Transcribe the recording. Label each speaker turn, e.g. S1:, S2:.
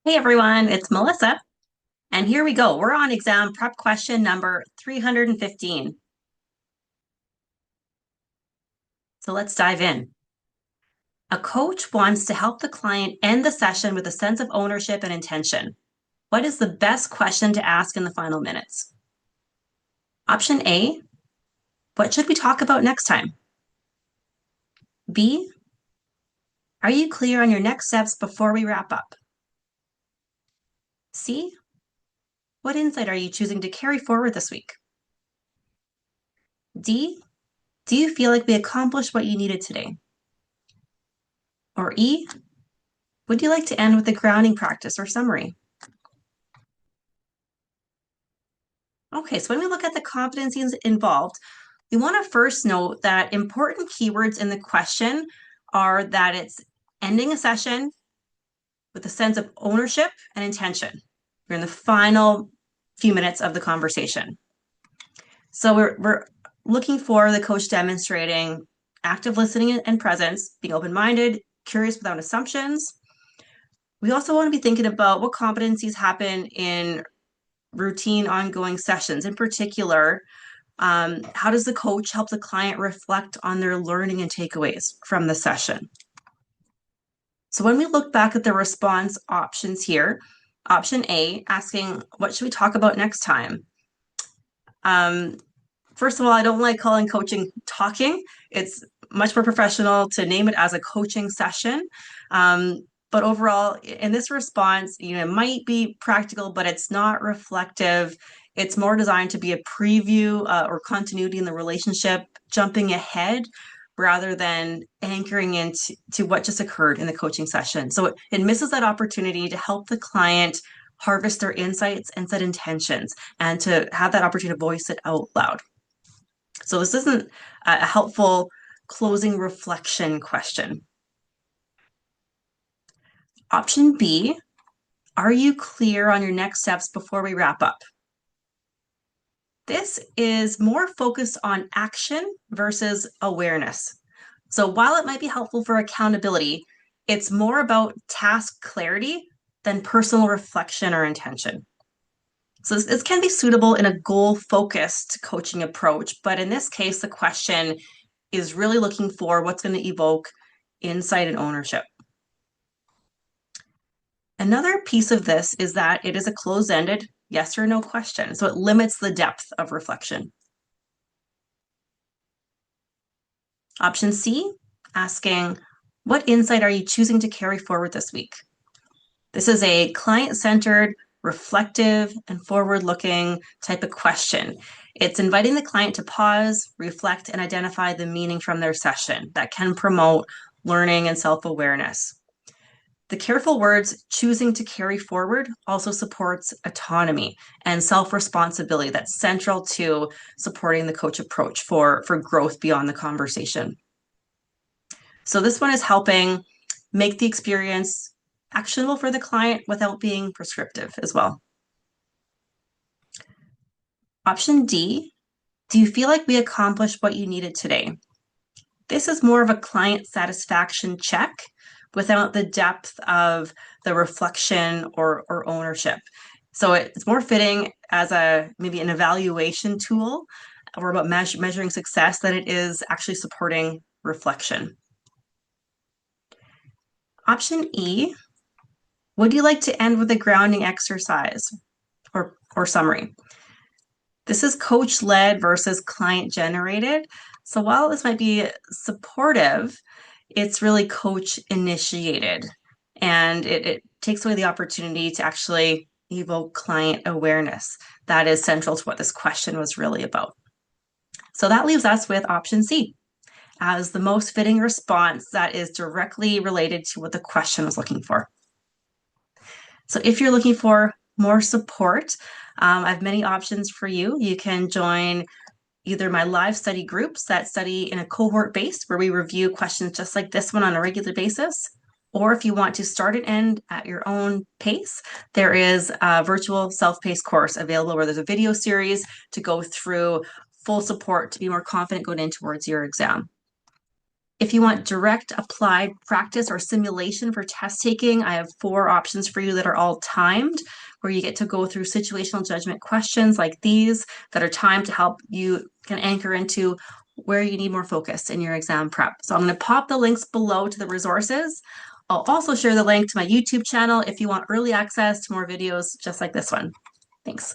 S1: Hey everyone, it's Melissa, and here we go. We're on exam prep question number 315. So let's dive in. A coach wants to help the client end the session with a sense of ownership and intention. What is the best question to ask in the final minutes? Option A, what should we talk about next time? B, are you clear on your next steps before we wrap up? C, what insight are you choosing to carry forward this week? D, do you feel like we accomplished what you needed today? Or E, would you like to end with a grounding practice or summary? Okay, so when we look at the competencies involved, we want to first note that important keywords in the question are that it's ending a session with a sense of ownership and intention. We're in the final few minutes of the conversation. So we're looking for the coach demonstrating active listening and presence, being open-minded, curious without assumptions. We also want to be thinking about what competencies happen in routine ongoing sessions. In particular, how does the coach help the client reflect on their learning and takeaways from the session? So when we look back at the response options here, option A, asking, what should we talk about next time? First of all, I don't like calling coaching talking. It's much more professional to name it as a coaching session. But overall, in this response, it might be practical, but it's not reflective. It's more designed to be a preview or continuity in the relationship, jumping ahead rather than anchoring into what just occurred in the coaching session. So it misses that opportunity to help the client harvest their insights and set intentions and to have that opportunity to voice it out loud. So this isn't a helpful closing reflection question. Option B, are you clear on your next steps before we wrap up? This is more focused on action versus awareness. So while it might be helpful for accountability, it's more about task clarity than personal reflection or intention. So this can be suitable in a goal-focused coaching approach, but in this case, the question is really looking for what's going to evoke insight and ownership. Another piece of this is that it is a closed-ended yes or no question, so it limits the depth of reflection. Option C, asking, what insight are you choosing to carry forward this week? This is a client-centered, reflective, and forward-looking type of question. It's inviting the client to pause, reflect, and identify the meaning from their session that can promote learning and self-awareness. The careful words choosing to carry forward also supports autonomy and self-responsibility that's central to supporting the coach approach for growth beyond the conversation. So this one is helping make the experience actionable for the client without being prescriptive as well. Option D, do you feel like we accomplished what you needed today? This is more of a client satisfaction check without the depth of the reflection or ownership. So it's more fitting as maybe an evaluation tool or about measuring success than it is actually supporting reflection. Option E, would you like to end with a grounding exercise or summary? This is coach-led versus client-generated. So while this might be supportive, it's really coach-initiated. And it takes away the opportunity to actually evoke client awareness. That is central to what this question was really about. So that leaves us with option C as the most fitting response that is directly related to what the question was looking for. So if you're looking for more support, I have many options for you. You can join either my live study groups that study in a cohort base where we review questions just like this one on a regular basis. Or if you want to start and end at your own pace, there is a virtual self-paced course available where there's a video series to go through full support to be more confident going in towards your exam. If you want direct applied practice or simulation for test taking, I have 4 options for you that are all timed, where you get to go through situational judgment questions like these that are timed to help you can anchor into where you need more focus in your exam prep. So I'm going to pop the links below to the resources. I'll also share the link to my YouTube channel if you want early access to more videos just like this one. Thanks.